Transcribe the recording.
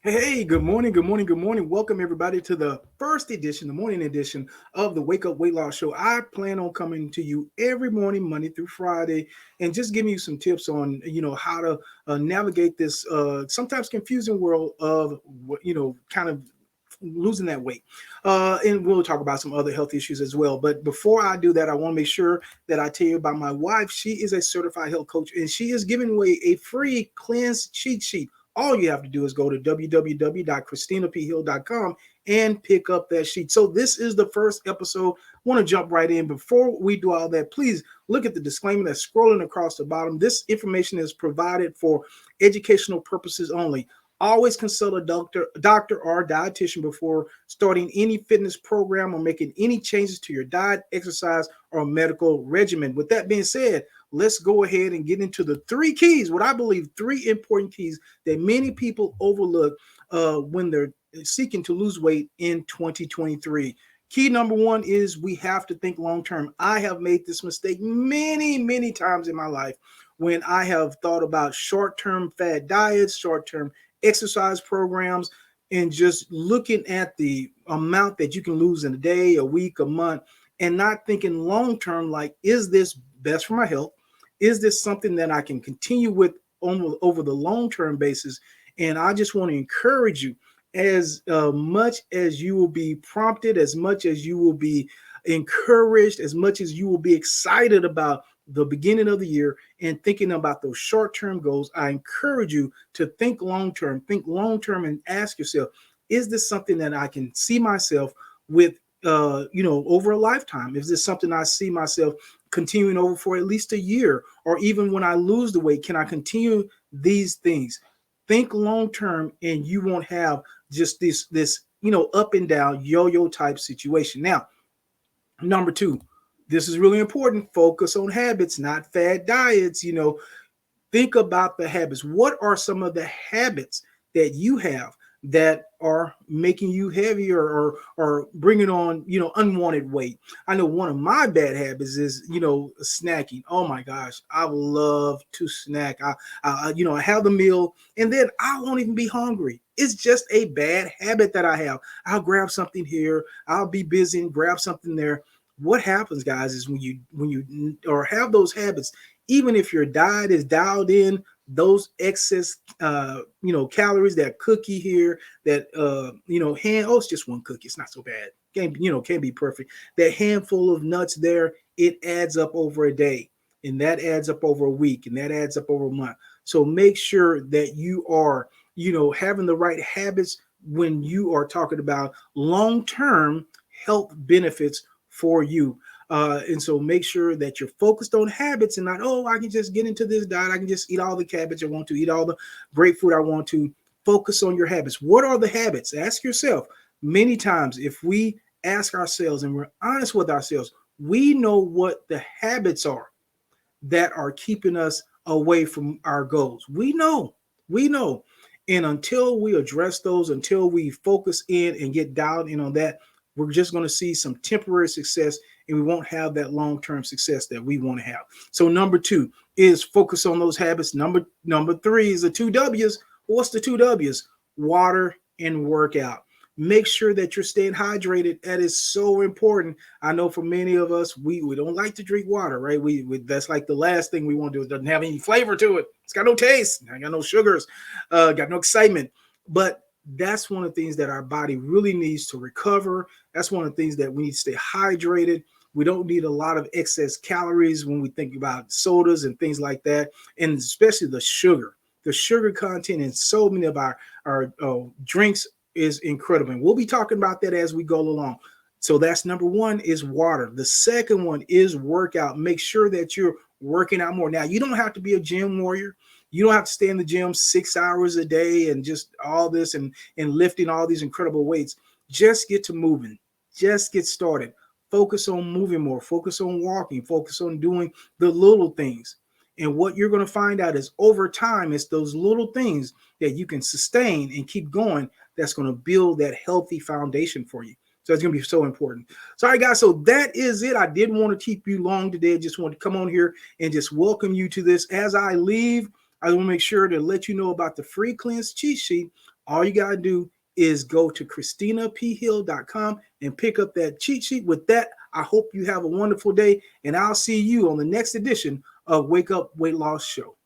Hey, good morning, good morning, good morning. Welcome everybody to the first edition, the morning edition of the Wake Up Weight Loss Show. I plan on coming to you every morning, Monday through Friday, and just giving you some tips on, how to navigate this sometimes confusing world of, kind of losing that weight. And we'll talk about some other health issues as well. But before I do that, I want to make sure that I tell you about my wife. She is a certified health coach, and she is giving away a free cleanse cheat sheet. All you have to do is go to www.christinaphill.com and pick up that sheet. So this is the first episode. I want to jump right in. Before we do all that, please look at the disclaimer that's scrolling across the bottom. This information is provided for educational purposes only. Always consult a doctor or dietitian before starting any fitness program or making any changes to your diet, exercise, or medical regimen. With that being said, let's go ahead and get into the three keys, what I believe three important keys that many people overlook when they're seeking to lose weight in 2023. Key number one is we have to think long term. I have made this mistake many, many times in my life when I have thought about short term fad diets, short term exercise programs, and just looking at the amount that you can lose in a day, a week, a month, and not thinking long term, like, is this best for my health? Is this something that I can continue with over the long term basis? And I just want to encourage you, as much as you will be prompted, as much as you will be encouraged, as much as you will be excited about the beginning of the year and thinking about those short-term goals, I encourage you to think long-term and ask yourself, is this something that I can see myself with, over a lifetime? Is this something I see myself continuing over for at least a year? Or even when I lose the weight, can I continue these things? Think long-term and you won't have just this, up and down yo-yo type situation. Now, number two, this is really important. Focus on habits, not fad diets. Think about the habits. What are some of the habits that you have that are making you heavier or bringing on, unwanted weight? I know one of my bad habits is, snacking. Oh my gosh, I love to snack. I have the meal and then I won't even be hungry. It's just a bad habit that I have. I'll grab something here. I'll be busy and grab something there. What happens, guys, is when you or have those habits, even if your diet is dialed in, those excess calories, that cookie here, that it's just one cookie, it's not so bad, can't be perfect, that handful of nuts there, it adds up over a day, and that adds up over a week, and that adds up over a month. So make sure that you are having the right habits when you are talking about long-term health benefits for you. And so make sure that you're focused on habits and not, oh, I can just get into this diet. I can just eat all the cabbage I want to, eat all the grapefruit I want to. Focus on your habits. What are the habits? Ask yourself. Many times, if we ask ourselves and we're honest with ourselves, we know what the habits are that are keeping us away from our goals. We know. And until we address those, until we focus in and get dialed in on that, we're just going to see some temporary success and we won't have that long-term success that we want to have. So number two is focus on those habits. Number three is the two W's. What's the two W's? Water and workout. Make sure that you're staying hydrated. That is so important. I know for many of us, we don't like to drink water, right? We that's like the last thing we want to do. It doesn't have any flavor to it. It's got no taste. I got no sugars. Got no excitement. But that's one of the things that our body really needs to recover. That's one of the things that we need to stay hydrated. We don't need a lot of excess calories when we think about sodas and things like that, and especially the sugar. The sugar content in so many of our drinks is incredible. And we'll be talking about that as we go along. So that's number one is water. The second one is workout. Make sure that you're working out more. Now, you don't have to be a gym warrior. You don't have to stay in the gym 6 hours a day and just all this and lifting all these incredible weights. Just get to moving. Just get started. Focus on moving more. Focus on walking. Focus on doing the little things. And what you're going to find out is over time, it's those little things that you can sustain and keep going that's going to build that healthy foundation for you. So it's going to be so important. So, all right, guys, so that is it. I didn't want to keep you long today. I just wanted to come on here and just welcome you to this. As I leave, I want to make sure to let you know about the free cleanse cheat sheet. All you got to do is go to ChristinaPHill.com and pick up that cheat sheet. With that, I hope you have a wonderful day, and I'll see you on the next edition of Wake Up Weight Loss Show.